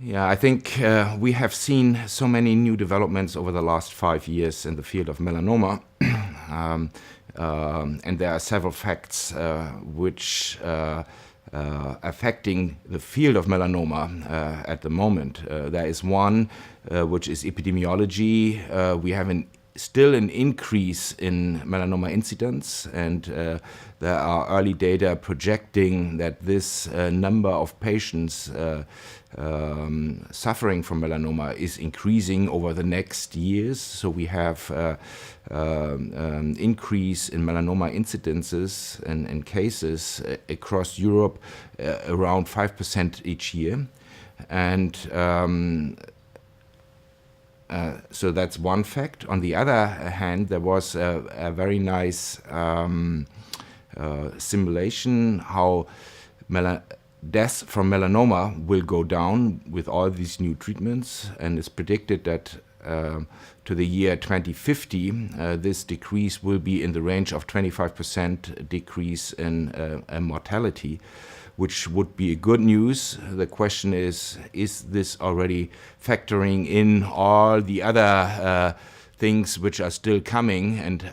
Yeah, I think we have seen so many new developments over the last 5 years in the field of melanoma. And there are several facts which affecting the field of melanoma at the moment. There is one which is epidemiology. We have still an increase in melanoma incidence, and there are early data projecting that this number of patients suffering from melanoma is increasing over the next years. So we have increase in melanoma incidences and cases across Europe around 5% each year. And so that's one fact. On the other hand, there was a very nice simulation how deaths from melanoma will go down with all these new treatments, and it's predicted that to the year 2050, this decrease will be in the range of 25% decrease in mortality, which would be good news. The question is this already factoring in all the other things which are still coming, and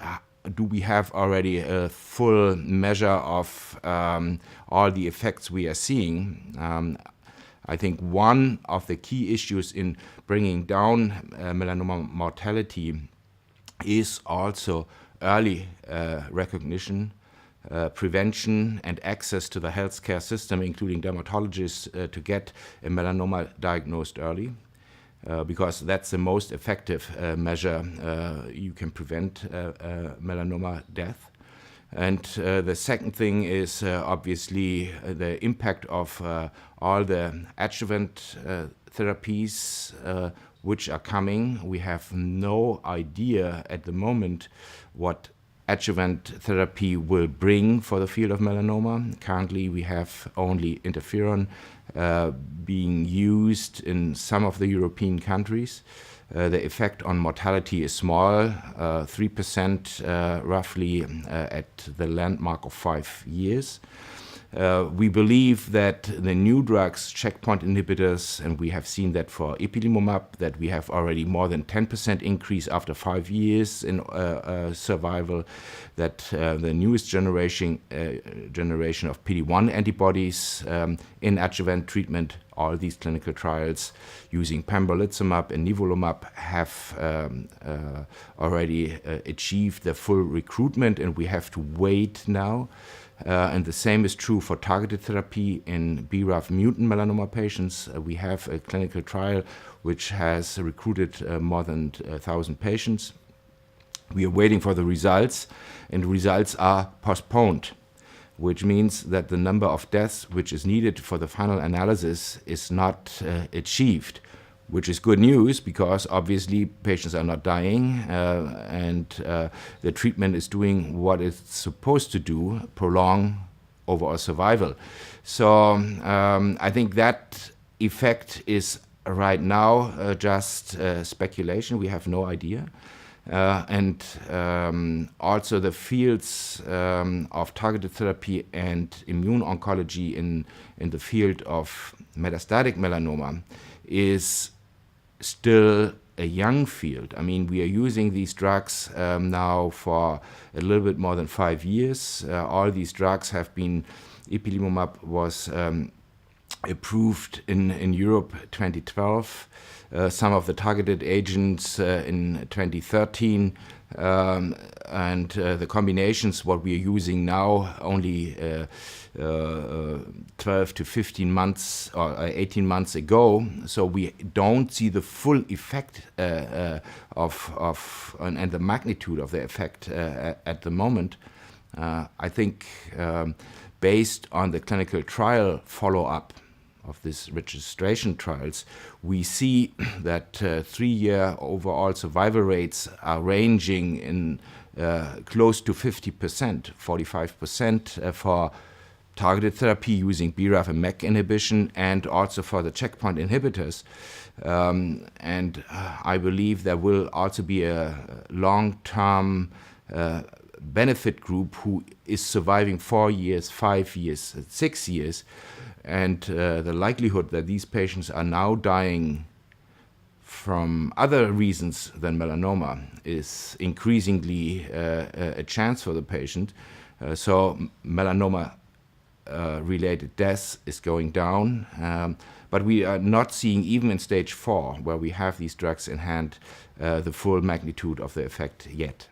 do we have already a full measure of all the effects we are seeing? I think one of the key issues in bringing down melanoma mortality is also early recognition, prevention, and access to the healthcare system, including dermatologists, to get a melanoma diagnosed early. Because that's the most effective measure you can prevent melanoma death. And the second thing is obviously the impact of all the adjuvant therapies which are coming. We have no idea at the moment what adjuvant therapy will bring for the field of melanoma. Currently, we have only interferon being used in some of the European countries. The effect on mortality is small, 3% roughly at the landmark of 5 years. We believe that the new drugs, checkpoint inhibitors, and we have seen that for Ipilimumab, that we have already more than 10% increase after 5 years in survival, that the newest generation of PD-1 antibodies in adjuvant treatment, all these clinical trials using Pembrolizumab and Nivolumab have already achieved the full recruitment, and we have to wait now. And the same is true for targeted therapy in BRAF mutant melanoma patients. We have a clinical trial which has recruited more than 1,000 patients. We are waiting for the results, and results are postponed, which means that the number of deaths which is needed for the final analysis is not achieved, which is good news because obviously patients are not dying and the treatment is doing what it's supposed to do, prolong overall survival. So I think that effect is right now just speculation. We have no idea. And also the fields of targeted therapy and immuno-oncology in the field of metastatic melanoma is still a young field. I mean, we are using these drugs now for a little bit more than 5 years. All these drugs have been, Ipilimumab was approved in Europe 2012. Some of the targeted agents in 2013, and the combinations what we are using now only 12 to 15 months or 18 months ago. So we don't see the full effect of and the magnitude of the effect at the moment. I think based on the clinical trial follow-up of these registration trials, we see that 3-year overall survival rates are ranging in close to 50%, 45% for targeted therapy using BRAF and MEK inhibition, and also for the checkpoint inhibitors. And I believe there will also be a long-term benefit group who is surviving 4 years, 5 years, 6 years. And the likelihood that these patients are now dying from other reasons than melanoma is increasingly a chance for the patient. So melanoma-related death is going down, but we are not seeing, even in stage 4, where we have these drugs in hand, the full magnitude of the effect yet.